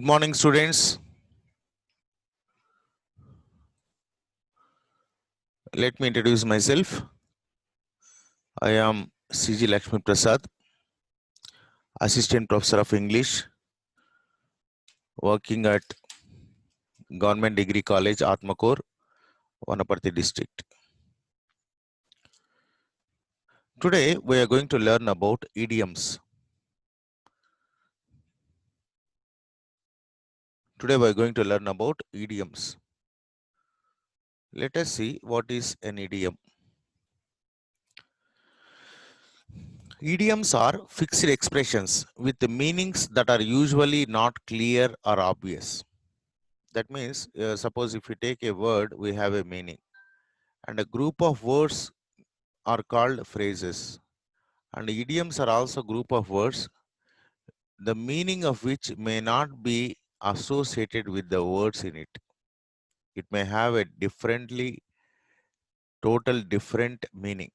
Good morning, students. Let me introduce myself. I am C.G. Lakshmi Prasad, Assistant Professor of English, working at Government Degree College, Atmakor, Vanaparthi District. Today, we are going to learn about idioms. Today, we are going to learn about idioms. Let us see what is an idiom. Idioms are fixed expressions with meanings that are usually not clear or obvious. That means, suppose if we take a word, we have a meaning, and a group of words are called phrases, and idioms are also group of words, the meaning of which may not be associated with the words in it. It may have a total different meaning.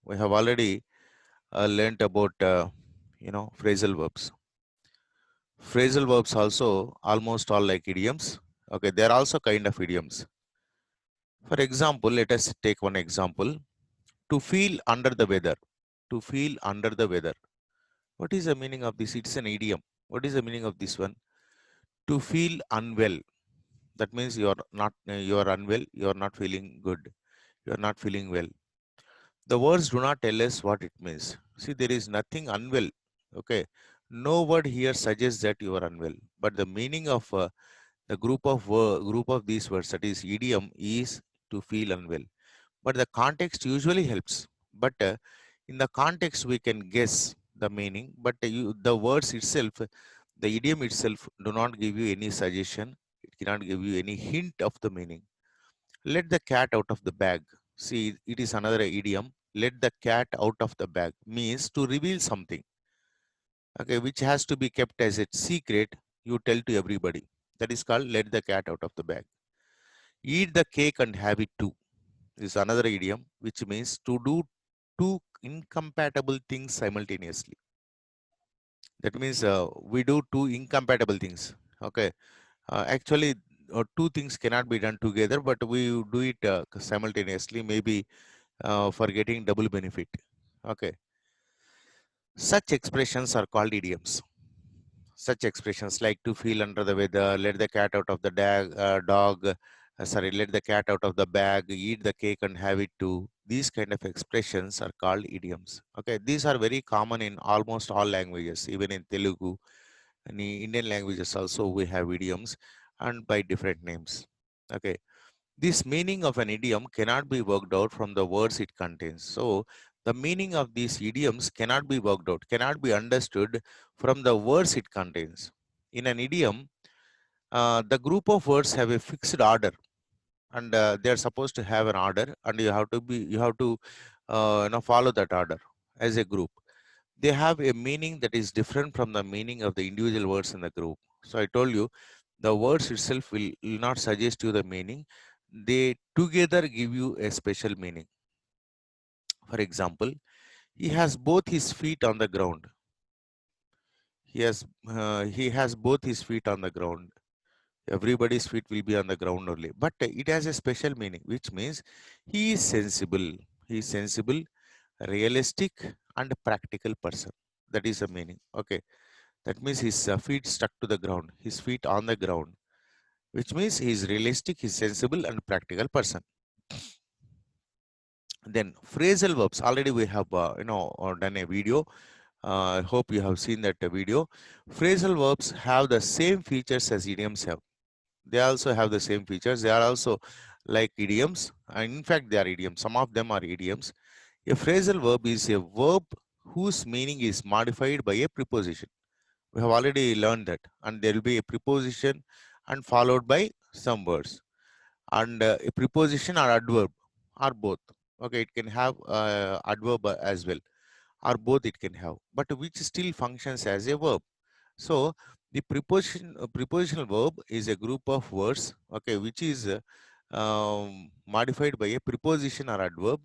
We have already learnt about, phrasal verbs. Phrasal verbs also almost all like idioms. Okay, they are also kind of idioms. For example, let us take one example. To feel under the weather. To feel under the weather. What is the meaning of this? It's an idiom. What is the meaning of this one? To feel unwell. That means you are unwell, you are not feeling good, you are not feeling well. The words do not tell us what it means. See, there is nothing unwell. Okay. No word here suggests that you are unwell. But the meaning of the group of these words, that is idiom, is to feel unwell. But the context usually helps. But in the context, we can guess the meaning. But the words itself, the idiom itself, do not give you any suggestion. It cannot give you any hint of the meaning. Let the cat out of the bag. See, it is another idiom. Let the cat out of the bag means to reveal something, okay, which has to be kept as a secret. You tell to everybody. That is called let the cat out of the bag. Eat the cake and have it too is another idiom, which means to do two incompatible things simultaneously. That means we do two incompatible things. Okay. Actually, two things cannot be done together, but we do it simultaneously, maybe for getting double benefit. Okay. Such expressions are called idioms. Such expressions like to feel under the weather, let the cat out of the let the cat out of the bag, eat the cake and have it too. These kind of expressions are called idioms. Okay, these are very common in almost all languages, even in Telugu. In Indian languages also we have idioms and by different names. Okay, this meaning of an idiom cannot be worked out from the words it contains. So the meaning of these idioms cannot be worked out, cannot be understood from the words it contains. In an idiom, the group of words have a fixed order, and they are supposed to have an order, and you have to follow that order as a group. They have a meaning that is different from the meaning of the individual words in the group. So I told you, the words itself will not suggest you the meaning. They together give you a special meaning. For example, he has both his feet on the ground. He has both his feet on the ground. Everybody's feet will be on the ground only. But it has a special meaning, which means he is sensible. He is sensible, realistic, and practical person. That is the meaning. Okay. That means his feet stuck to the ground, his feet on the ground, which means he is realistic, he is sensible, and practical person. Then phrasal verbs. Already we have done a video. I hope you have seen that video. Phrasal verbs have the same features as idioms have. They also have the same features. They are also like idioms, and in fact they are idioms. Some of them are idioms. A phrasal verb is a verb whose meaning is modified by a preposition. We have already learned that, and there will be a preposition and followed by some words, and a preposition or adverb or both. Okay, it can have adverb as well, or both it can have, but which still functions as a verb. So the prepositional verb is a group of words, okay, which is modified by a preposition or adverb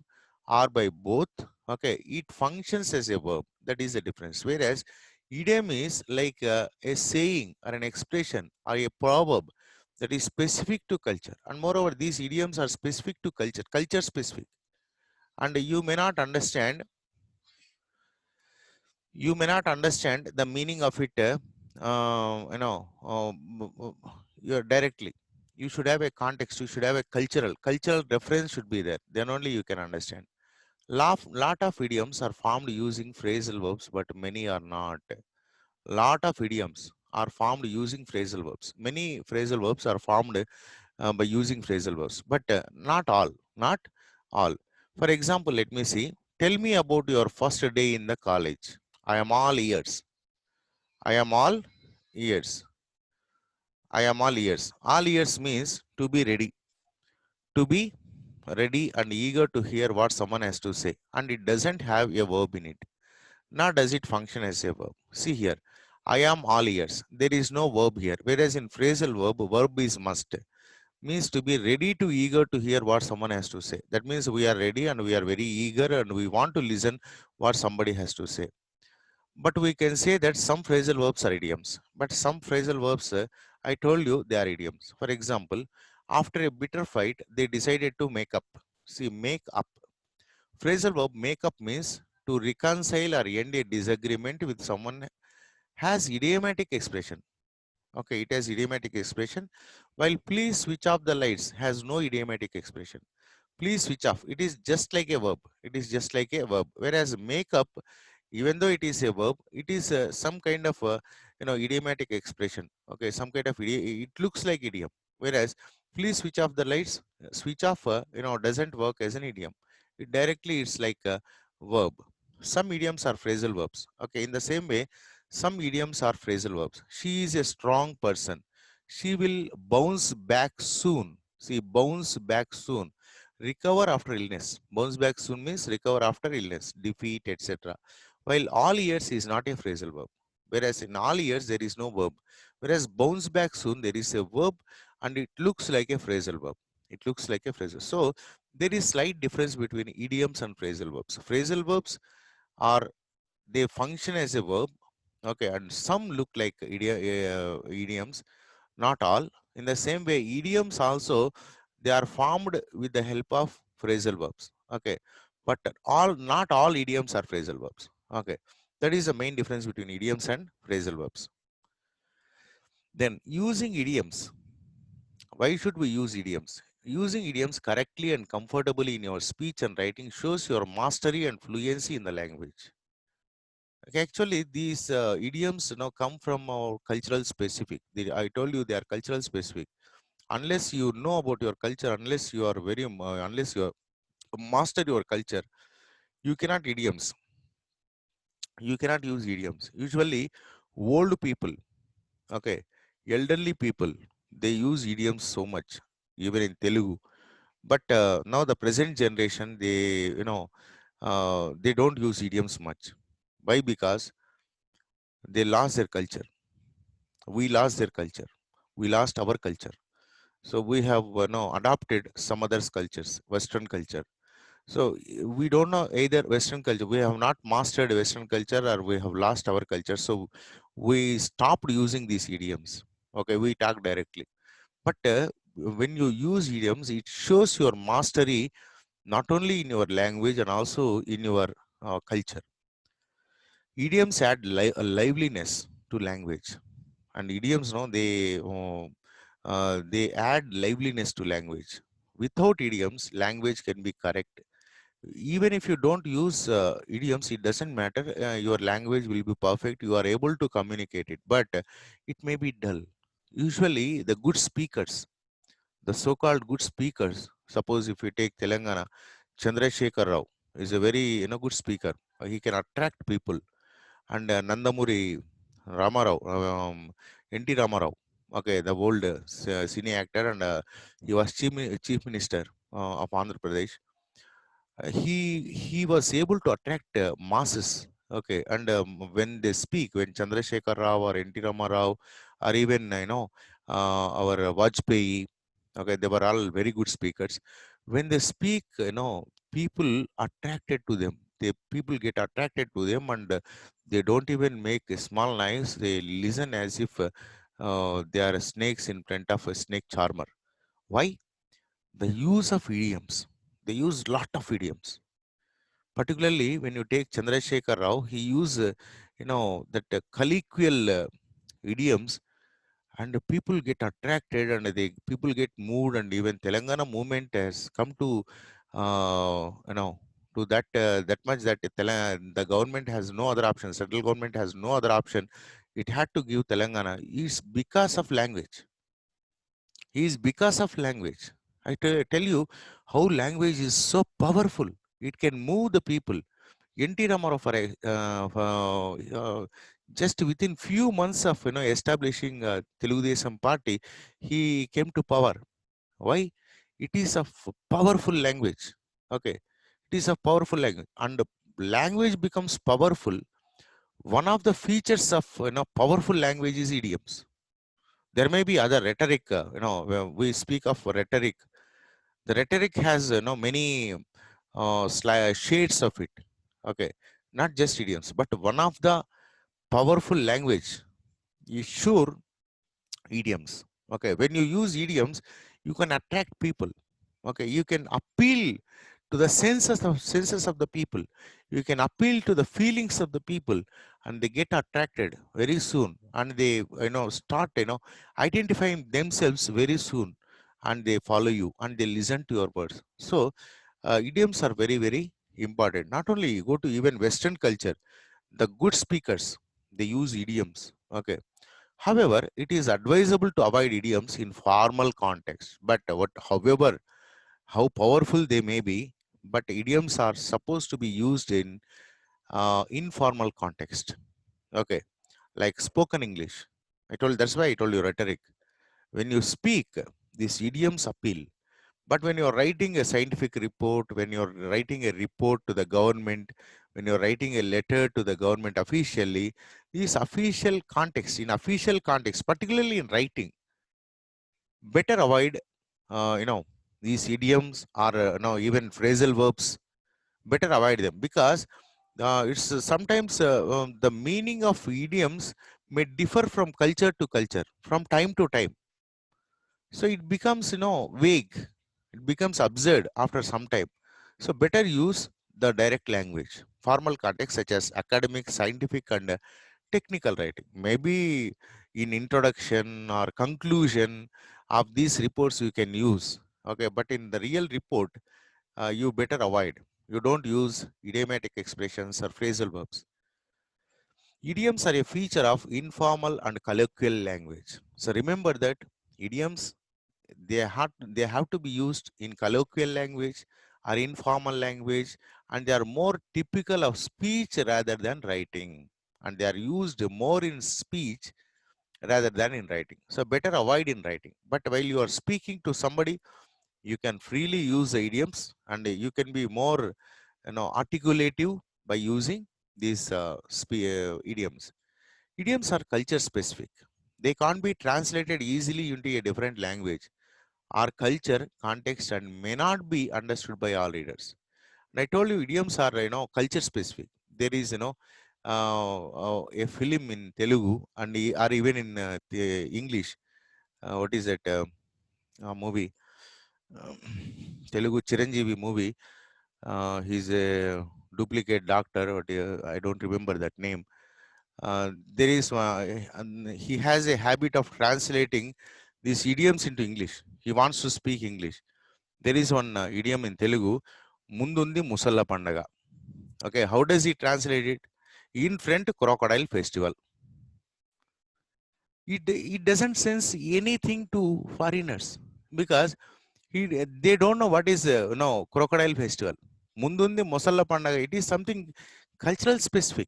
or by both. Okay, it functions as a verb. That is the difference. Whereas Idiom is like a saying or an expression or a proverb that is specific to culture. And moreover, these idioms are specific to culture, culture specific. And you may not understand the meaning of it, you're directly. You should have a context. You should have a cultural reference should be there. Then only you can understand. Lot of idioms are formed using phrasal verbs, but many are not. Lot of idioms are formed using phrasal verbs. Many phrasal verbs are formed by using phrasal verbs, but not all. Not all. For example, let me see. Tell me about your first day in the college. I am all ears. I am all ears. I am all ears. All ears means to be ready. To be ready and eager to hear what someone has to say. And it doesn't have a verb in it. Nor does it function as a verb. See here. I am all ears. There is no verb here. Whereas in phrasal verb is must. Means to be ready to eager to hear what someone has to say. That means we are ready and we are very eager and we want to listen what somebody has to say. But we can say that some phrasal verbs are idioms. But some phrasal verbs, I told you, they are idioms. For example, after a bitter fight, they decided to make up. See, make up. Phrasal verb make up means to reconcile or end a disagreement with someone has idiomatic expression. Okay, it has idiomatic expression. While please switch off the lights has no idiomatic expression. Please switch off. It is just like a verb. It is just like a verb. Whereas make up, even though it is a verb, it is some kind of idiomatic expression. Okay, some kind of it looks like idiom. Whereas please switch off the lights, switch off doesn't work as an idiom. It directly it's like a verb. Some idioms are phrasal verbs. Okay, in the same way, some idioms are phrasal verbs. She is a strong person. She will bounce back soon. See, bounce back soon. Recover after illness. Bounce back soon means recover after illness, defeat, etc. While all years is not a phrasal verb. Whereas in all years there is no verb. Whereas bounce back soon there is a verb and it looks like a phrasal verb. It looks like a phrasal. So there is slight difference between idioms and phrasal verbs. Phrasal verbs are they function as a verb. Okay, and some look like idioms, not all. In the same way, idioms also they are formed with the help of phrasal verbs. Okay, but not all idioms are phrasal verbs. Okay, that is the main difference between idioms and phrasal verbs. Then using idioms. Why should we use idioms? Using idioms correctly and comfortably in your speech and writing shows your mastery and fluency in the language. Okay, actually, these idioms come from our cultural specific. I told you they are cultural specific. Unless you know about your culture, unless you master your culture, you cannot idioms. You cannot use idioms. Usually, old people, okay, elderly people, they use idioms so much, even in Telugu. But now the present generation, they don't use idioms much. Why? Because they lost their culture. We lost their culture. We lost our culture. So we have adopted some others cultures, Western culture. So we don't know either Western culture. We have not mastered Western culture or we have lost our culture. So we stopped using these idioms. Okay, we talk directly. But when you use idioms, it shows your mastery not only in your language and also in your culture. Idioms add a liveliness to language, and idioms, they add liveliness to language. Without idioms, language can be correct. Even if you don't use idioms, it doesn't matter. Your language will be perfect. You are able to communicate it, but it may be dull. Usually, the good speakers, the so-called good speakers, suppose if you take Telangana, Chandrasekhar Rao is a very good speaker. He can attract people. And Nandamuri Ramarao, N.T. Ramarao, okay, the old cine actor, and he was chief minister of Andhra Pradesh. He was able to attract masses. Okay, and when they speak, when Chandrasekhar Rao or N.T. Ramarao, or even our Vajpayee, okay, they were all very good speakers. When they speak, people attracted to them. the people get attracted to them, and they don't even make a small noise. They listen as if they are snakes in front of a snake charmer. Why? The use of idioms. They use lot of idioms. Particularly when you take Chandrasekhar Rao, he used, that colloquial idioms, and the people get attracted, and they people get moved, and even Telangana movement has come to, to that much that the government has no other option. Central government has no other option. It had to give Telangana. It's because of language. Is because of language. Tell you how language is so powerful. It can move the people. N.T. Ramarao, just within few months of establishing Telugu Desam Party, he came to power. Why? It is a powerful language. Okay, it is a powerful language, and the language becomes powerful. One of the features of powerful language is idioms. There may be other rhetoric. When we speak of rhetoric, the rhetoric has many shades of it. Okay, not just idioms, but one of the powerful language is sure idioms. Okay, when you use idioms, you can attract people. Okay, you can appeal to the senses of the people. You can appeal to the feelings of the people, and they get attracted very soon, and they start identifying themselves very soon, and they follow you, and they listen to your words. So idioms are very, very important. Not only you go to even Western culture, the good speakers, they use idioms. Okay, however, it is advisable to avoid idioms in formal context. But however, how powerful they may be, but idioms are supposed to be used in informal context. Okay, like spoken English. That's why I told you rhetoric. When you speak, these idioms appeal. But when you're writing a scientific report, when you're writing a report to the government, when you're writing a letter to the government officially, these official context, particularly in writing, better avoid, these idioms or, even phrasal verbs, better avoid them, because it's sometimes the meaning of idioms may differ from culture to culture, from time to time. So it becomes, vague. It becomes absurd after some time. So better use the direct language, formal context such as academic, scientific, and technical writing. Maybe in introduction or conclusion of these reports you can use. Okay, but in the real report, you better avoid. You don't use idiomatic expressions or phrasal verbs. Idioms are a feature of informal and colloquial language. So remember that idioms, they have to be used in colloquial language or informal language, and they are more typical of speech rather than writing, and they are used more in speech rather than in writing. So better avoid in writing, but while you are speaking to somebody, you can freely use the idioms, and you can be more articulative by using these idioms. Idioms are culture specific. They can't be translated easily into a different language or culture context, and may not be understood by all readers. And I told you idioms are culture specific. There is a film in Telugu, and or even in the English. What is that movie? Um, Telugu Chiranjeevi movie. He's a duplicate doctor. I don't remember that name. There is and he has a habit of translating these idioms into English. He wants to speak English. There is one idiom in Telugu, Mundundi Musalla Pandaga. Okay, how does he translate it? In front crocodile festival. It doesn't sense anything to foreigners, because they don't know what is crocodile festival. Mundundi Musalla Pandaga. It is something cultural specific.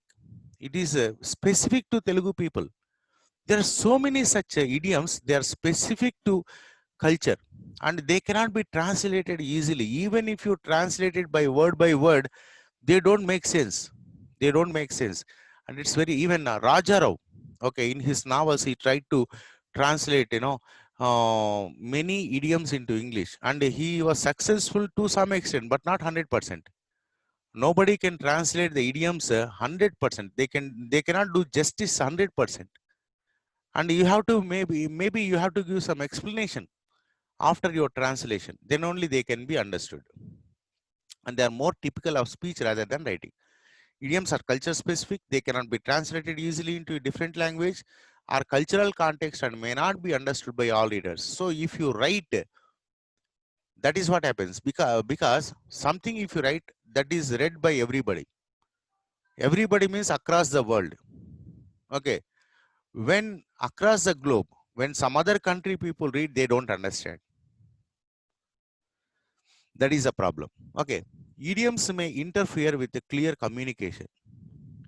It is specific to Telugu people. There are so many such idioms. They are specific to culture, and they cannot be translated easily. Even if you translate it by word, they don't make sense. They don't make sense. And it's very, even Raja Rao, okay, in his novels, he tried to translate, many idioms into English, and he was successful to some extent, but not 100%. Nobody can translate the idioms 100%. They cannot do justice 100%. And you have to maybe you have to give some explanation after your translation. Then only they can be understood. And they are more typical of speech rather than writing. Idioms are culture specific. They cannot be translated easily into a different language or cultural context and may not be understood by all readers. So if you write, that is what happens, because something if you write that is read by everybody. Everybody means across the world. Okay. When across the globe, when some other country people read, they don't understand. That is a problem. Okay. Idioms may interfere with the clear communication.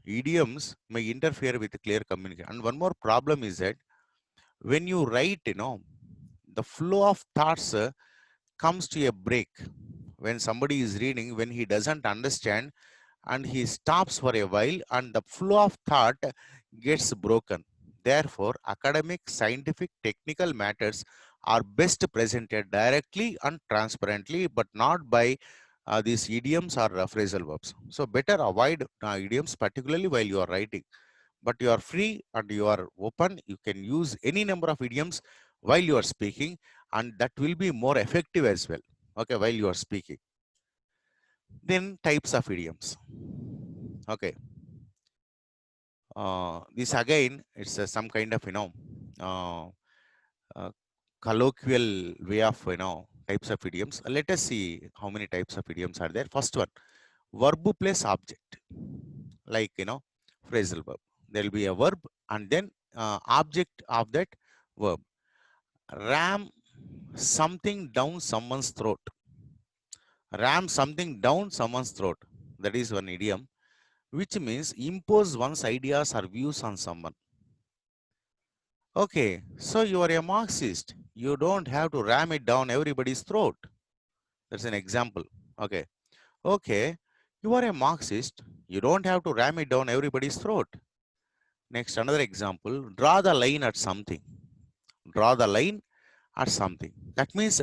Idioms may interfere with the clear communication. And one more problem is that when you write, the flow of thoughts comes to a break. When somebody is reading, when he doesn't understand and he stops for a while and the flow of thought gets broken. Therefore, academic, scientific, technical matters are best presented directly and transparently, but not by these idioms or phrasal verbs. So better avoid idioms, particularly while you are writing. But you are free and you are open. You can use any number of idioms while you are speaking, and that will be more effective as well. Okay, while you are speaking. Then types of idioms. Okay. This again, it's some kind of, uh, uh, colloquial way of, types of idioms. Let us see how many types of idioms are there. First one, verb plus object, like, phrasal verb. There will be a verb and then object of that verb. Ram something down someone's throat. Ram something down someone's throat. That is one idiom, which means impose one's ideas or views on someone. Okay, so you are a Marxist. You don't have to ram it down everybody's throat. That's an example. Okay. Okay, you are a Marxist. You don't have to ram it down everybody's throat. Next, another example. Draw the line at something. Draw the line at something. That means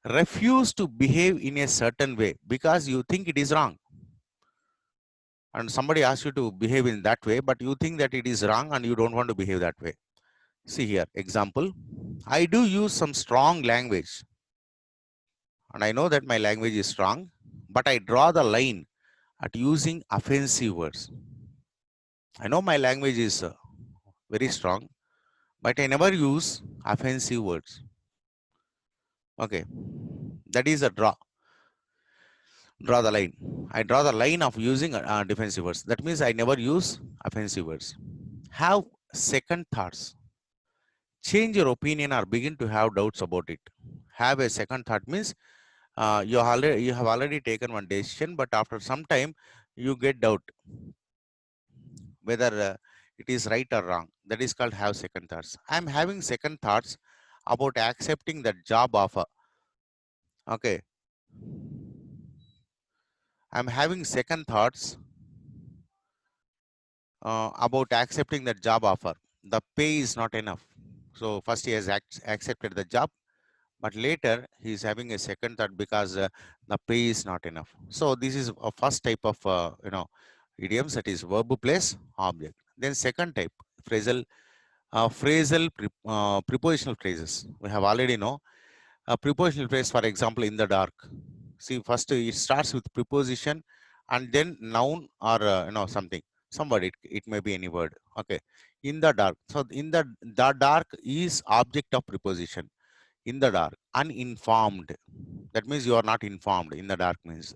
refuse to behave in a certain way because you think it is wrong. And somebody asks you to behave in that way, but you think that it is wrong and you don't want to behave that way. See here, example. I do use some strong language. And I know that my language is strong, but I draw the line at using offensive words. I know my language is very strong, but I never use offensive words. Okay, that is a draw. Draw the line. I draw the line of using defensive words. That means I never use offensive words. Have second thoughts. Change your opinion or begin to have doubts about it. Have a second thought means you have already taken one decision, but after some time you get doubt whether it is right or wrong. That is called have second thoughts. I am having second thoughts about accepting that job offer. Okay. I am having second thoughts about accepting that job offer. The pay is not enough. So first he has accepted the job, but later he is having a second thought because the pay is not enough. So this is a first type of idioms, that is verb plus object. Then second type, prepositional phrases. We have already know a prepositional phrase, for example, in the dark. See, first it starts with preposition and then noun or something, some word. It may be any word. Okay, in the dark. So in the dark is object of preposition. In the dark, uninformed. That means you are not informed. In the dark means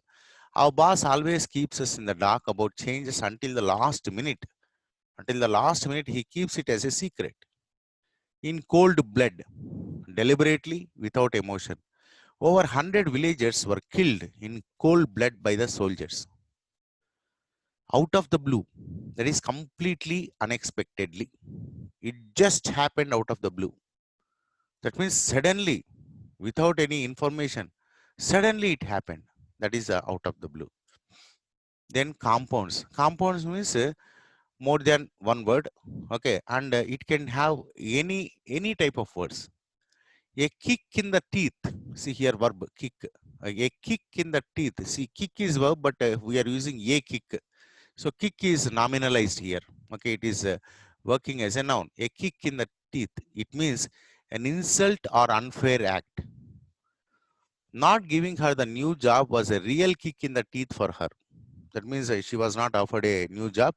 our boss always keeps us in the dark about changes until the last minute. Until the last minute, he keeps it as a secret. In cold blood, deliberately without emotion. Over 100 villagers were killed in cold blood by the soldiers. Out of the blue, that is completely unexpectedly. It just happened out of the blue. That means suddenly, without any information, suddenly it happened. That is out of the blue. Then compounds. Compounds means more than one word. Okay, and it can have any type of words. A kick in the teeth. See here, verb kick. A kick in the teeth. See, kick is verb, but we are using a kick. So kick is nominalized here. Okay, it is working as a noun. A kick in the teeth. It means an insult or unfair act. Not giving her the new job was a real kick in the teeth for her. That means she was not offered a new job.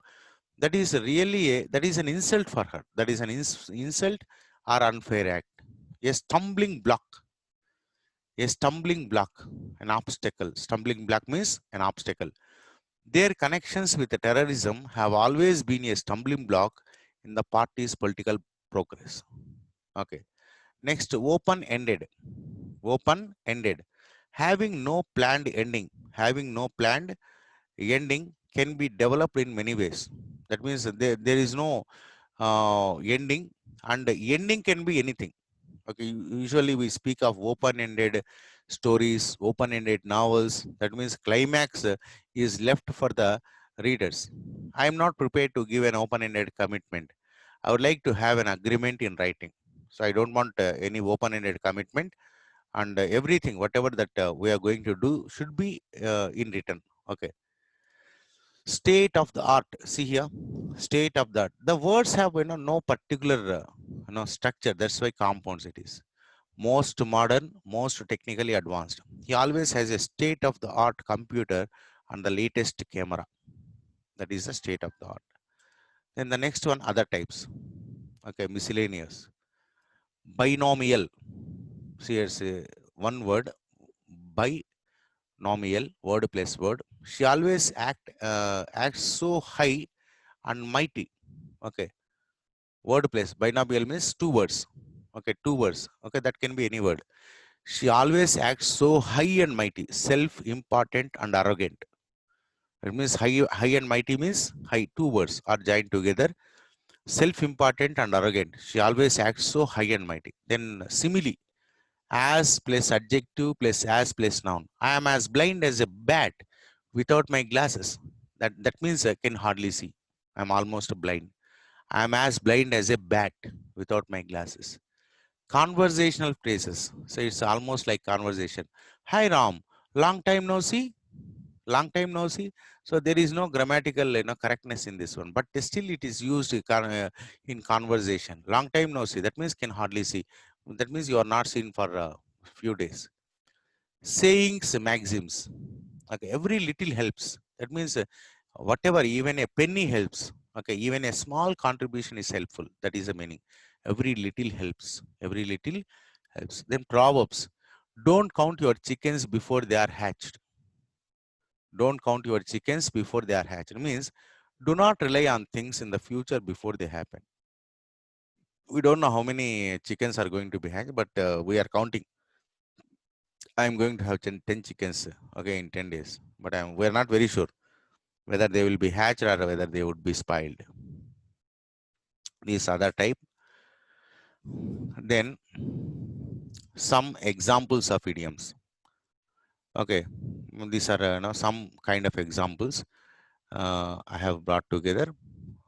That is really that is an insult for her. That is an insult or unfair act. A stumbling block. A stumbling block, an obstacle. Stumbling block means an obstacle. Their connections with the terrorism have always been a stumbling block in the party's political progress. Okay. Next, open-ended. Open-ended. Having no planned ending. Having no planned ending can be developed in many ways. That means there is no ending, and ending can be anything. Okay, usually we speak of open-ended stories, open-ended novels. That means climax is left for the readers. I am not prepared to give an open-ended commitment. I would like to have an agreement in writing. So I don't want any open-ended commitment, and everything, whatever that we are going to do, should be in written. Okay. State of the art. See here, state of the art. The words have no particular structure. That's why compounds it is. Most modern, most technically advanced. He always has a state of the art computer and the latest camera. That is the state of the art. Then the next one, other types. Okay, miscellaneous. Binomial. See, here's one word, binomial, word plus word. She always acts so high and mighty. Okay, word place. Binomial means two words. Okay, two words. Okay, that can be any word. She always acts so high and mighty, self-important and arrogant. It means high and mighty means high. Two words are joined together. Self-important and arrogant. She always acts so high and mighty. Then simile. As plus adjective plus as plus noun. I am as blind as a bat without my glasses. That means I can hardly see. I'm almost blind. I am as blind as a bat without my glasses. Conversational phrases. So it's almost like conversation. Hi Ram, long time no see. Long time no see. So there is no grammatical correctness in this one, but still it is used in conversation. Long time no see. That means can hardly see. That means you are not seen for a few days. Sayings, maxims. Okay, every little helps. That means whatever, even a penny helps. Okay, even a small contribution is helpful. That is the meaning. Every little helps. Every little helps. Then proverbs. Don't count your chickens before they are hatched. Don't count your chickens before they are hatched. It means do not rely on things in the future before they happen. We don't know how many chickens are going to be hatched, but we are counting. I'm going to have 10 chickens, okay, in 10 days. But we're not very sure whether they will be hatched or whether they would be spoiled. These other type. Then some examples of idioms. Okay, these are some kind of examples I have brought together.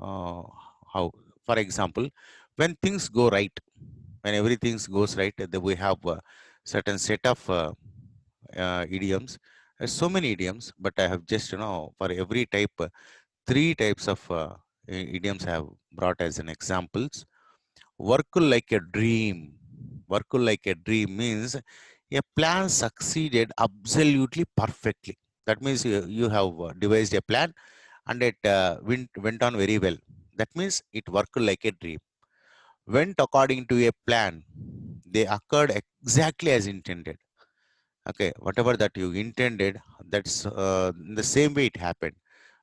How, for example, when things go right, when everything goes right, we have a certain set of idioms. There's so many idioms, but I have just for every type, three types of idioms I have brought as an examples. Work like a dream. Work like a dream means a plan succeeded absolutely perfectly. That means you have devised a plan and it went on very well. That means it worked like a dream. Went according to a plan. They occurred exactly as intended. Okay, whatever that you intended, that's the same way it happened.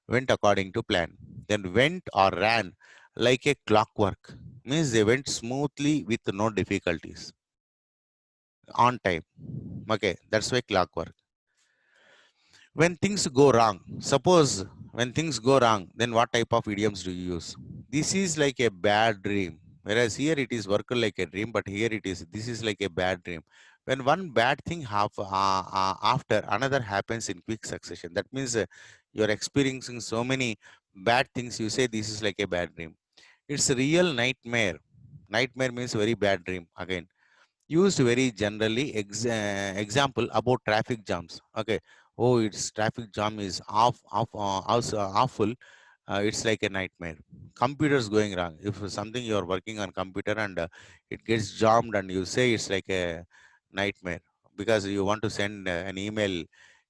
Went according to plan. Then went or ran like a clockwork. Means they went smoothly with no difficulties. On time. Okay, that's why clockwork. When things go wrong, suppose when things go wrong, then what type of idioms do you use? This is like a bad dream. Whereas here it is work like a dream, but here it is, this is like a bad dream. When one bad thing after another happens in quick succession, that means you're experiencing so many bad things, you say this is like a bad dream. It's a real nightmare. Nightmare means very bad dream again. used very generally. Example about traffic jams. Okay. Oh, it's traffic jam is awful. It's like a nightmare. Computers going wrong. If something you are working on computer and it gets jammed and you say it's like a nightmare because you want to send an email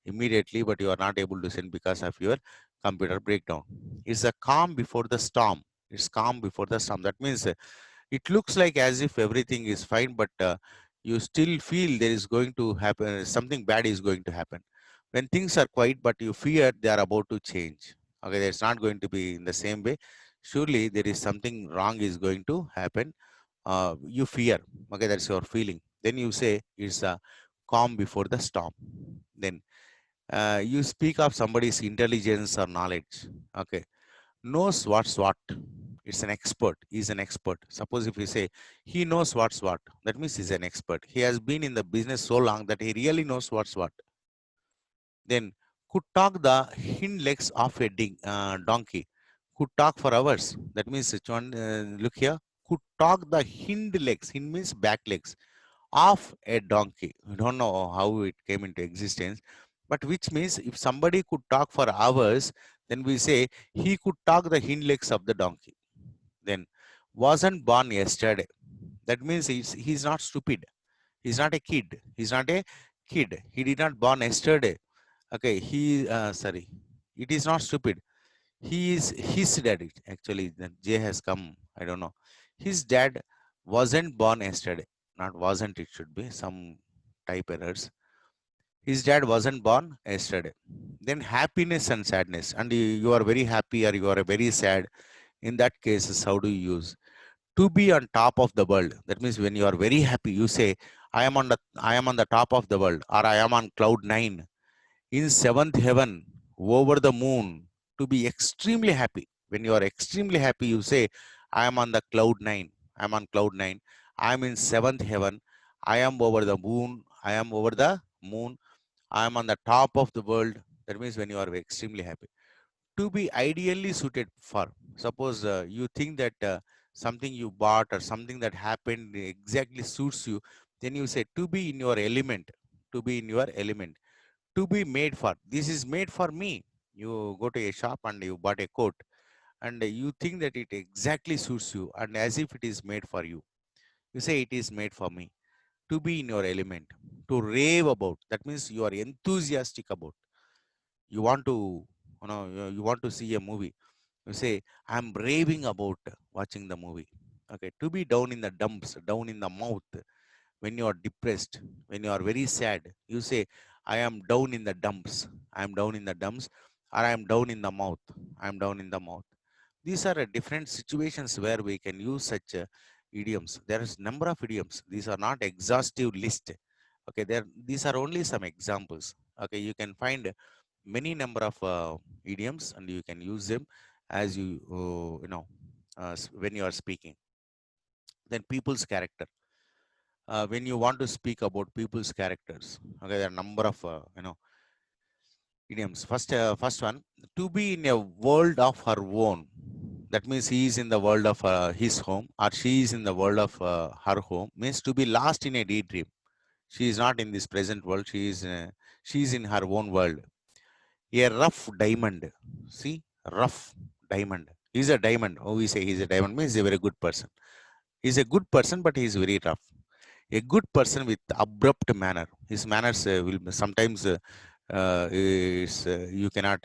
immediately, but you are not able to send because of your computer breakdown. It's a calm before the storm. It's calm before the storm. That means it looks like as if everything is fine, but you still feel there is going to happen, something bad is going to happen. When things are quiet, but you fear they are about to change. Okay, it's not going to be in the same way. Surely there is something wrong is going to happen. You fear. Okay, that's your feeling. Then you say it's a calm before the storm. Then you speak of somebody's intelligence or knowledge. Okay, knows what's what. It's an expert. He's an expert. Suppose if you say he knows what's what, that means he's an expert. He has been in the business so long that he really knows what's what. Then could talk the hind legs of a donkey. Could talk for hours. That means look here. Could talk the hind legs. Hind means back legs of a donkey. We don't know how it came into existence, but which means if somebody could talk for hours, then we say he could talk the hind legs of the donkey. Then wasn't born yesterday. That means he's not stupid. He's not a kid. He's not a kid. He did not born yesterday. Okay, sorry. It is not stupid. He is his dad. Actually, the J has come. I don't know. His dad wasn't born yesterday. Not wasn't. It should be some type errors. His dad wasn't born yesterday. Then happiness and sadness. And you are very happy or you are very sad. In that case, how do you use? To be on top of the world. That means when you are very happy, you say, I am on the top of the world, or I am on cloud nine, in seventh heaven, over the moon. To be extremely happy. When you are extremely happy, you say, I am on the cloud nine. I am on cloud nine. I am in seventh heaven. I am over the moon. I am over the moon. I am on the top of the world. That means when you are extremely happy. To be ideally suited for. Suppose you think that something you bought or something that happened exactly suits you, then you say to be in your element. To be in your element. To be made for. This is made for me. You go to a shop and you bought a coat and you think that it exactly suits you and as if it is made for you. You say it is made for me. To be in your element. To rave about. That means you are enthusiastic about. You want to, you want to see a movie. You say, I'm raving about watching the movie. Okay, to be down in the dumps, down in the mouth. When you are depressed, when you are very sad, you say, I am down in the dumps. I am down in the dumps, or I am down in the mouth. I am down in the mouth. These are different situations where we can use such idioms. There is number of idioms. These are not exhaustive list. Okay, there these are only some examples. Okay, you can find many number of idioms and you can use them as you when you are speaking. Then people's character. When you want to speak about people's characters, okay, there are number of idioms. First one, to be in a world of her own. That means he is in the world of his home or she is in the world of her home, means to be lost in a daydream. She is not in this present world. She is in her own world. A rough diamond. See, rough diamond. He's a diamond. Oh, we say he's a diamond means he's a very good person. He's a good person, but he's very rough. A good person with abrupt manner. His manners will sometimes you cannot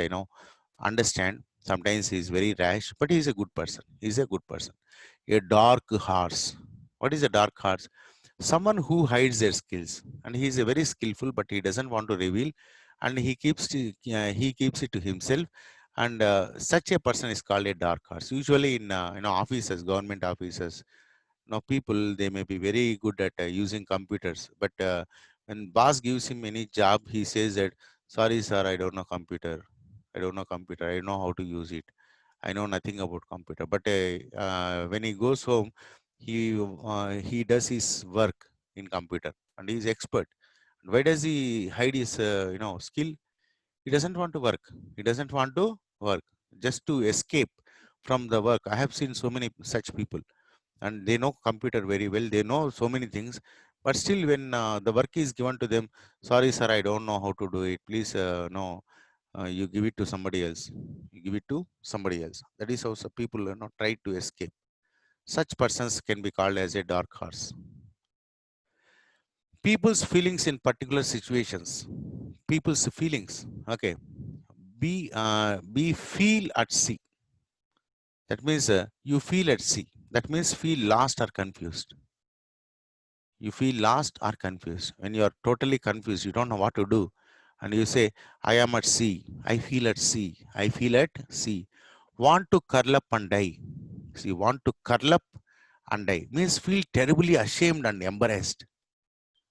understand. Sometimes he's very rash, but he's a good person. He's a good person. A dark horse. What is a dark horse? Someone who hides their skills, and he is a very skillful, but he doesn't want to reveal, and he keeps it to himself. And such a person is called a dark horse. Usually in offices, government offices, now people they may be very good at using computers, but when boss gives him any job, he says that, sorry sir, I don't know computer. I don't know computer. I don't know how to use it. I know nothing about computer. But when he goes home, he does his work in computer and he is expert. Why does he hide his skill? He doesn't want to work. He doesn't want to work just to escape from the work. I have seen so many such people, and they know computer very well. They know so many things, But still, when the work is given to them, sorry sir, I don't know how to do it, please no, you give it to somebody else, you give it to somebody else. That is how some people try to escape. Such persons can be called as a dark horse. People's feelings in particular situations. People's feelings, okay. Be feel at sea. That means you feel at sea. That means feel lost or confused. You feel lost or confused. When you are totally confused, you don't know what to do, and you say, I am at sea, I feel at sea, I feel at sea. Want to curl up and die. See, want to curl up and die means feel terribly ashamed and embarrassed.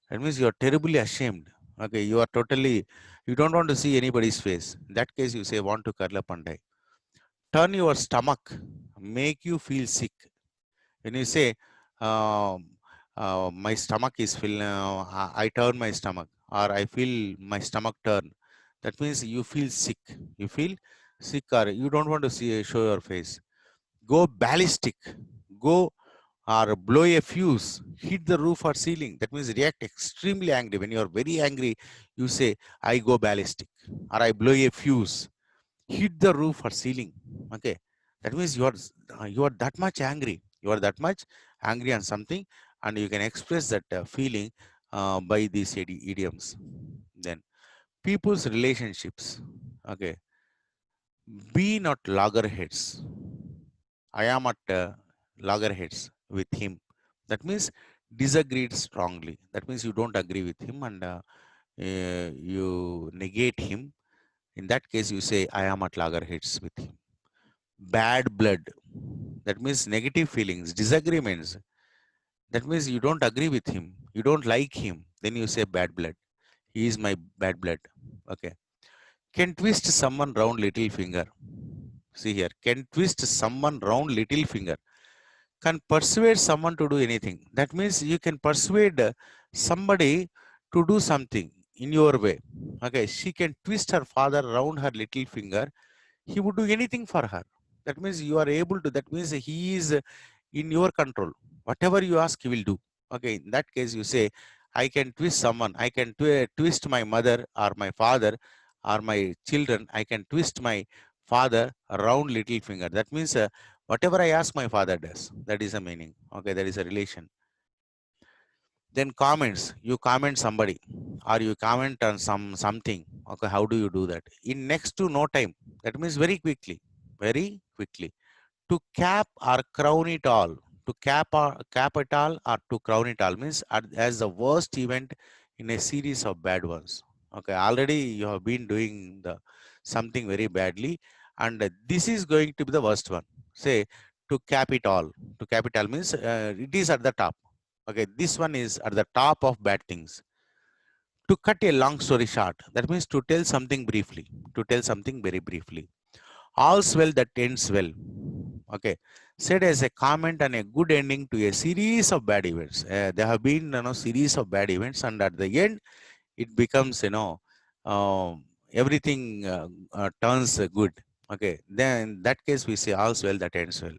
That means you are terribly ashamed. Okay, you are totally, you don't want to see anybody's face. In that case, you say want to curl up and die. Turn your stomach, make you feel sick. When you say, um, my stomach is feel, I turn my stomach, or I feel my stomach turn, that means you feel sick. You feel sick, or you don't want to see show your face. Go ballistic. Go or blow a fuse, hit the roof or ceiling. That means react extremely angry. When you are very angry, you say, I go ballistic, or I blow a fuse, hit the roof or ceiling. Okay, that means you are that much angry. You are that much angry on something, and you can express that feeling by these idioms. Then people's relationships. Okay, be not loggerheads. I am at loggerheads with him. That means disagreed strongly. That means you don't agree with him, and you negate him. In that case, you say, I am at loggerheads with him. Bad blood. That means negative feelings, disagreements. That means you don't agree with him. You don't like him. Then you say bad blood. He is my bad blood. Okay. Can twist someone round little finger. See here. Can twist someone round little finger. Can persuade someone to do anything. That means you can persuade somebody to do something in your way. Okay. She can twist her father round her little finger. He would do anything for her. That means you are able to, that means he is in your control. Whatever you ask, he will do. Okay, in that case, you say, I can twist someone, I can twist my mother or my father or my children, I can twist my father around little finger. That means whatever I ask, my father does. That is a meaning. Okay, that is a relation. Then comments, you comment somebody, or you comment on something. Okay, how do you do that? In next to no time. That means very quickly. Very quickly. To cap or crown it all. To cap it all or to crown it all means as the worst event in a series of bad ones. Okay, already you have been doing the something very badly, and this is going to be the worst one. Say, to cap it all. To cap it all means it is at the top. Okay, this one is at the top of bad things. To cut a long story short, that means to tell something briefly. To tell something very briefly. All's well that ends well. Okay, said as a comment and a good ending to a series of bad events. There have been series of bad events, and at the end, it becomes everything turns good. Okay, then in that case we say all's well that ends well.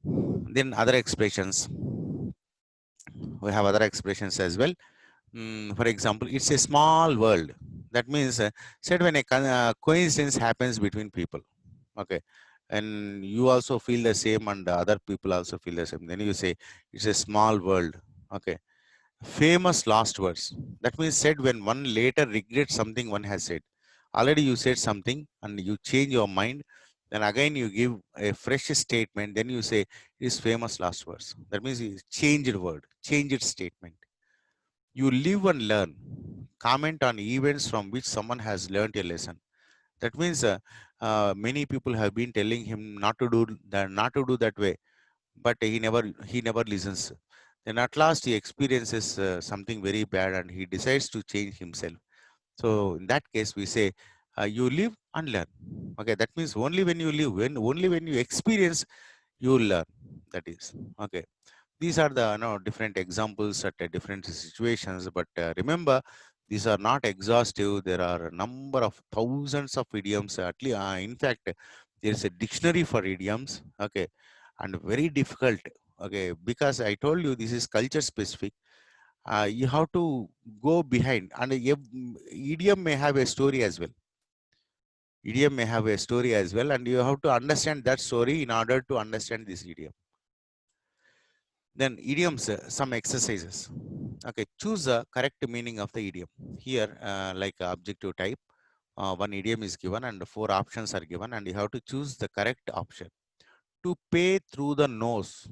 Then other expressions, we have other expressions as well. For example, it's a small world. That means said when a coincidence happens between people. Okay, and you also feel the same, and other people also feel the same. Then you say it's a small world. Okay, famous last words. That means said when one later regrets something one has said. Already you said something and you change your mind. Then again you give a fresh statement. Then you say it is famous last words. That means you changed word, changed statement. You live and learn. Comment on events from which someone has learned a lesson. That means many people have been telling him not to do that, not to do that way, but he never listens. Then at last he experiences something very bad, and he decides to change himself. So in that case, we say you live and learn. Okay, that means only when you live, when only when you experience, you will learn. That is okay. These are the different examples at different situations, but remember, these are not exhaustive. There are a number of thousands of idioms. At least, in fact, there is a dictionary for idioms. Okay, and very difficult. Okay, because I told you this is culture specific. You have to go behind, and idiom may have a story as well. Idiom may have a story as well, and you have to understand that story in order to understand this idiom. Then idioms, some exercises. Okay, choose the correct meaning of the idiom. Here, like objective type, one idiom is given and four options are given, and you have to choose the correct option. To pay through the nose.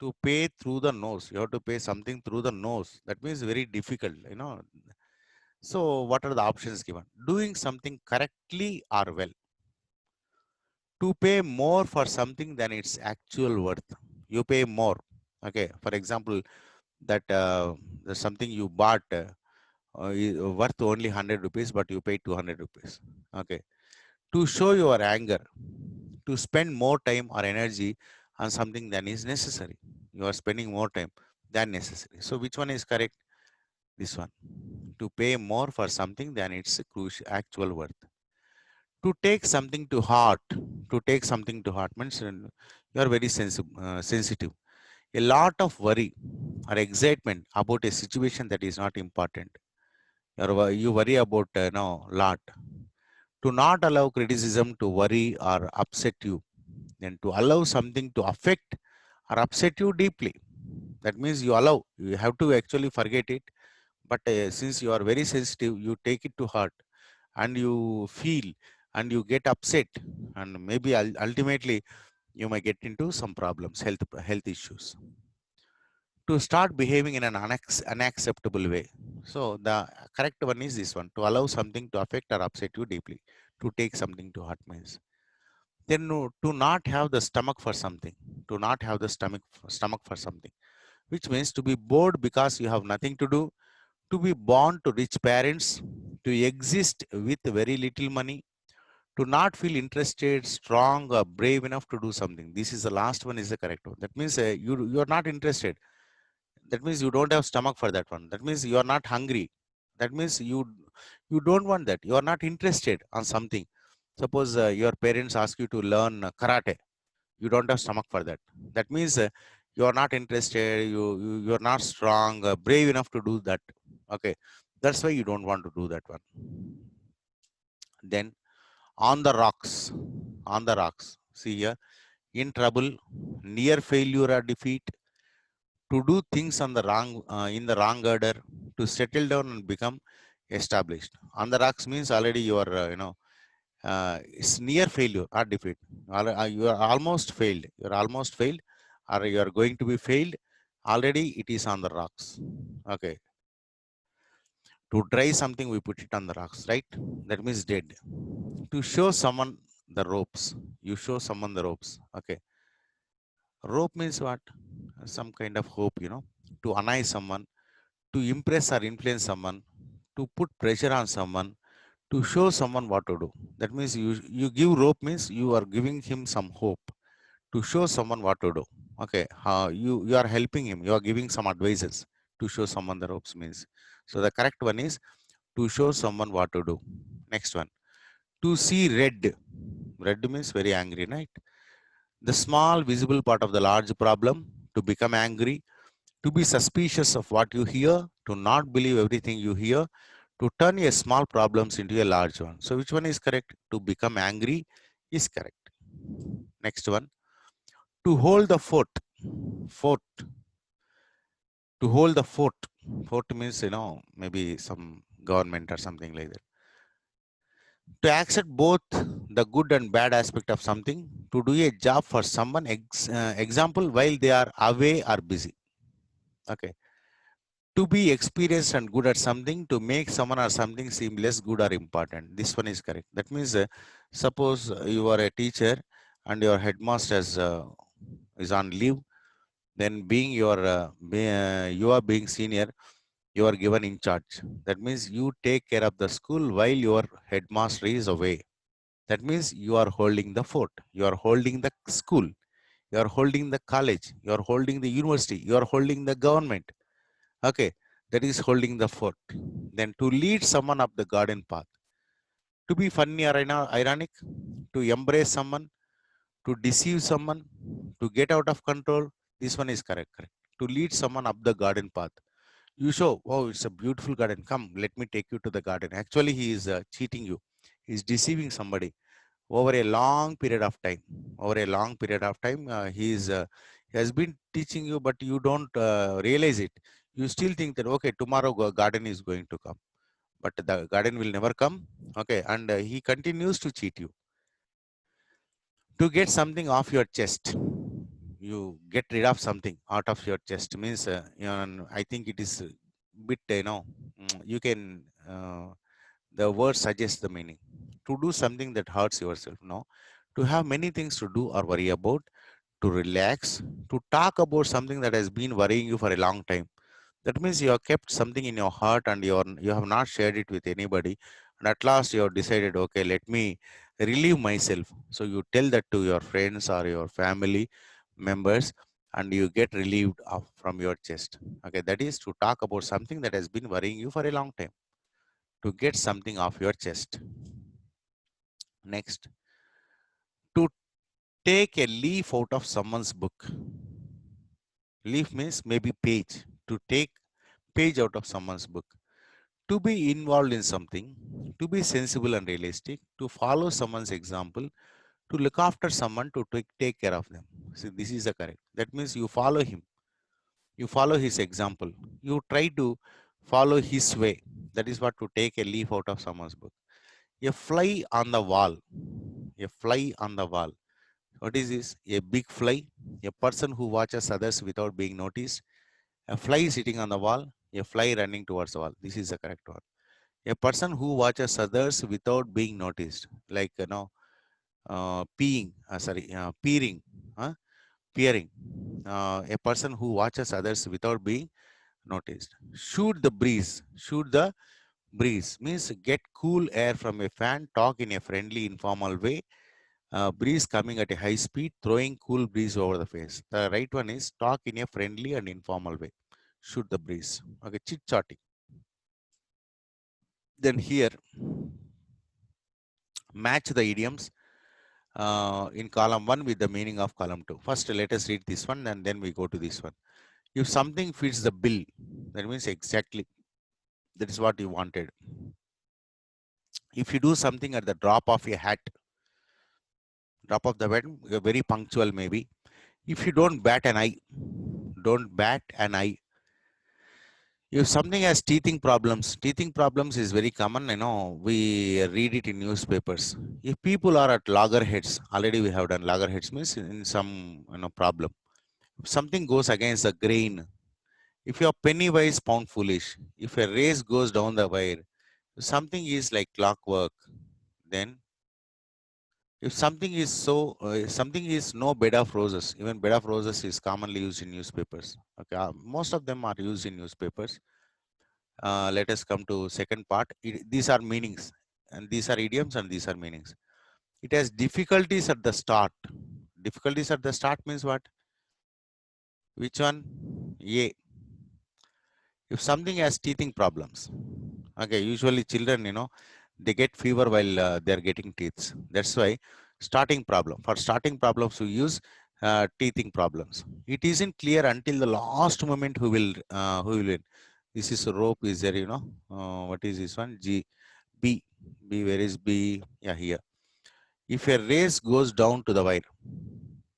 To pay through the nose. You have to pay something through the nose. That means very difficult, you know. So, what are the options given? Doing something correctly or well. To pay more for something than its actual worth. You pay more. Okay, for example, that there's something you bought worth only 100 rupees, but you pay 200 rupees. Okay, to show your anger, to spend more time or energy on something than is necessary. You are spending more time than necessary. So which one is correct? This one. To pay more for something than its crucial actual worth. To take something to heart. To take something to heart means you are very sensitive. A lot of worry or excitement about a situation that is not important. You worry about no lot. To not allow criticism to worry or upset you. Then to allow something to affect or upset you deeply. That means you allow. You have to actually forget it. But since you are very sensitive, you take it to heart and you feel and you get upset, and maybe ultimately you may get into some problems, health issues. To start behaving in an unacceptable way. So the correct one is this one: to allow something to affect or upset you deeply. To take something to heart means then no, to not have the stomach for something. To not have the stomach for something, which means to be bored because you have nothing to do. To be born to rich parents. To exist with very little money. To not feel interested, strong, or brave enough to do something. This is the last one is the correct one. That means you are not interested. That means you don't have stomach for that one. That means you are not hungry. That means you don't want that. You are not interested on something. Suppose your parents ask you to learn karate. You don't have stomach for that. That means you are not interested. You are not strong, brave enough to do that. Okay, that's why you don't want to do that one. Then on the rocks. On the rocks, see here: in trouble, near failure or defeat. To do things on the wrong in the wrong order. To settle down and become established. On the rocks means already you are it's near failure or defeat. You are almost failed. You are almost failed, or you are going to be failed. Already it is on the rocks. Okay. To dry something, we put it on the rocks, right? That means dead. To show someone the ropes. You show someone the ropes. Okay. Rope means what? Some kind of hope, you know. To annoy someone. To impress or influence someone. To put pressure on someone. To show someone what to do. That means you give rope means you are giving him some hope. To show someone what to do. Okay, you are helping him. You are giving some advices. To show someone the ropes means. So the correct one is to show someone what to do. Next one. To see red. Red means very angry, right? The small visible part of the large problem. To become angry. To be suspicious of what you hear. To not believe everything you hear. To turn a small problems into a large one. So which one is correct? To become angry is correct. Next one. To hold the fort. Fort. To hold the fort. Fort means, you know, maybe some government or something like that. To accept both the good and bad aspect of something. To do a job for someone. Example, while they are away or busy. Okay. To be experienced and good at something. To make someone or something seem less good or important. This one is correct. That means, suppose you are a teacher and your headmaster is on leave. Then being you are being senior, you are given in charge. That means you take care of the school while your headmaster is away. That means you are holding the fort. You are holding the school. You are holding the college. You are holding the university. You are holding the government. Okay, that is holding the fort. Then to lead someone up the garden path. To be funny or ironic. To embrace someone. To deceive someone. To get out of control. This one is correct. To lead someone up the garden path. You show, oh, it's a beautiful garden. Come, let me take you to the garden. Actually, he is cheating you. He's deceiving somebody over a long period of time. Over a long period of time, he has been teaching you, but you don't realize it. You still think that, okay, tomorrow garden is going to come, but the garden will never come. Okay, and he continues to cheat you to get something off your chest. You get rid of something out of your chest means, I think it is a bit, you can, the word suggests the meaning to do something that hurts yourself. No, to have many things to do or worry about, to relax, to talk about something that has been worrying you for a long time. That means you have kept something in your heart and you have not shared it with anybody. And at last you have decided, okay, let me relieve myself. So you tell that to your friends or your family members and you get relieved of, from your chest. Okay, that is to talk about something that has been worrying you for a long time, to get something off your chest. Next, to take a leaf out of someone's book. Leaf means maybe page. To take page out of someone's book. To be involved in something, to be sensible and realistic, to follow someone's example, to look after someone, to take care of them. See, this is the correct. That means you follow him, you follow his example, you try to follow his way. That is what to take a leaf out of someone's book. A fly on the wall. A fly on the wall. What is this? A big fly, a person who watches others without being noticed. A fly sitting on the wall, a fly running towards the wall. This is the correct one. A person who watches others without being noticed, like, peering, peering. A person who watches others without being noticed. Shoot the breeze. Shoot the breeze means get cool air from a fan. Talk in a friendly, informal way. Breeze coming at a high speed, throwing cool breeze over the face. The right one is talk in a friendly and informal way. Shoot the breeze. Okay, chit chatting. Then here, match the idioms in column 1 with the meaning of column 2. First, let us read this one and then we go to this one. If something fits the bill, that means exactly that is what you wanted. If you do something at the drop of a hat, drop of the hat, you're very punctual maybe. If you don't bat an eye, don't bat an eye. If something has teething problems is very common. We read it in newspapers. If people are at loggerheads, already we have done loggerheads means in some problem. If something goes against the grain, if you're penny wise, pound foolish, if a race goes down the wire, if something is like clockwork, then if something is if something is no bed of roses, even bed of roses is commonly used in newspapers. Okay, most of them are used in newspapers. Let us come to second part. These are meanings, and these are idioms, and these are meanings. It has difficulties at the start. Difficulties at the start means what? Which one? A. If something has teething problems. Okay, usually children, they get fever while they're getting teeth. That's why starting problem. For starting problems, we use teething problems. It isn't clear until the last moment who will win. This is a rope. Is there? What is this one? G B B. Where is B? Yeah, here. If a race goes down to the wire,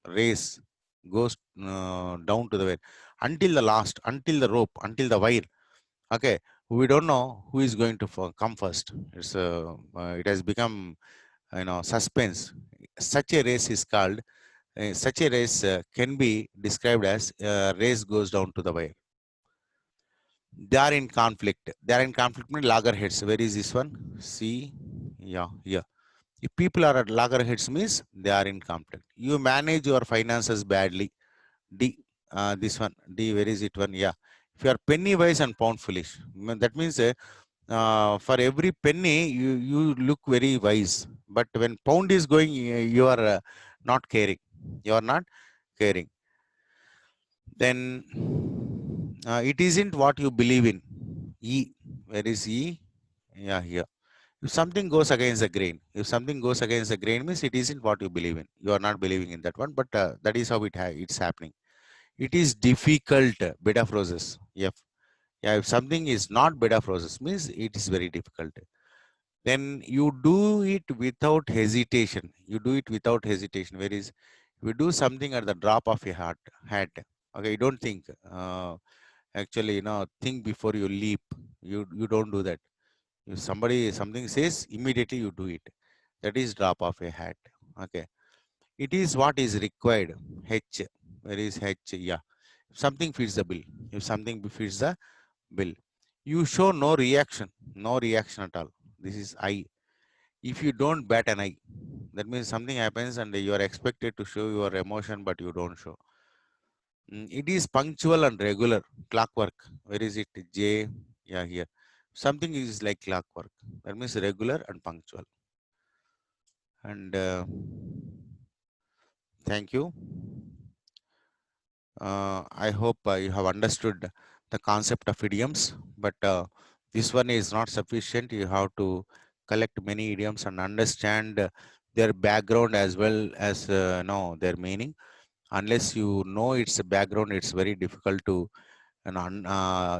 race goes down to the wire until the last, until the rope, until the wire. Okay, we don't know who is going to come first. It has become suspense. Such a race is called. Such a race can be described as race goes down to the wire. They are in conflict. They are in conflict with loggerheads. Where is this one? See, yeah, here. If people are at loggerheads means they are in conflict. You manage your finances badly. D, this one. D, where is it one? Yeah. If you are penny wise and pound foolish, that means for every penny you look very wise, but when pound is going, you are not caring. You are not caring. Then it isn't what you believe in. E, where is E? Yeah, here. If something goes against the grain, if something goes against the grain means it isn't what you believe in. You are not believing in that one, but that is how it's happening. It is difficult. Bed of roses. F. Yeah, if something is not beta process means it is very difficult. Then you do it without hesitation. You do it without hesitation. Whereas we do something at the drop of a hat. Okay, you don't think. Actually, think before you leap. You don't do that. If something says, immediately you do it. That is drop of a hat. Okay. It is what is required. H. Where is H? Yeah. Something fits the bill. If something fits the bill, you show no reaction. No reaction at all. This is I. If you don't bat an eye, that means something happens and you are expected to show your emotion, but you don't show. It is punctual and regular. Clockwork. Where is it? J. Yeah, here. Something is like clockwork. That means regular and punctual. And thank you. I hope you have understood the concept of idioms, but this one is not sufficient. You have to collect many idioms and understand their background as well as know their meaning. Unless you know its background, it's very difficult to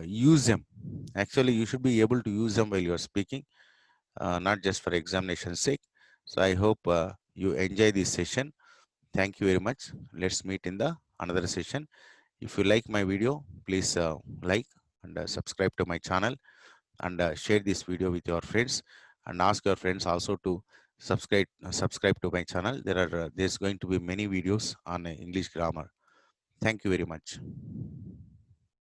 use them. Actually, you should be able to use them while you're speaking, not just for examination sake. So I hope you enjoy this session. Thank you very much. Let's meet in the another session. If you like my video, please like and subscribe to my channel, and share this video with your friends, and ask your friends also to subscribe to my channel. There's going to be many videos on English grammar. Thank you very much.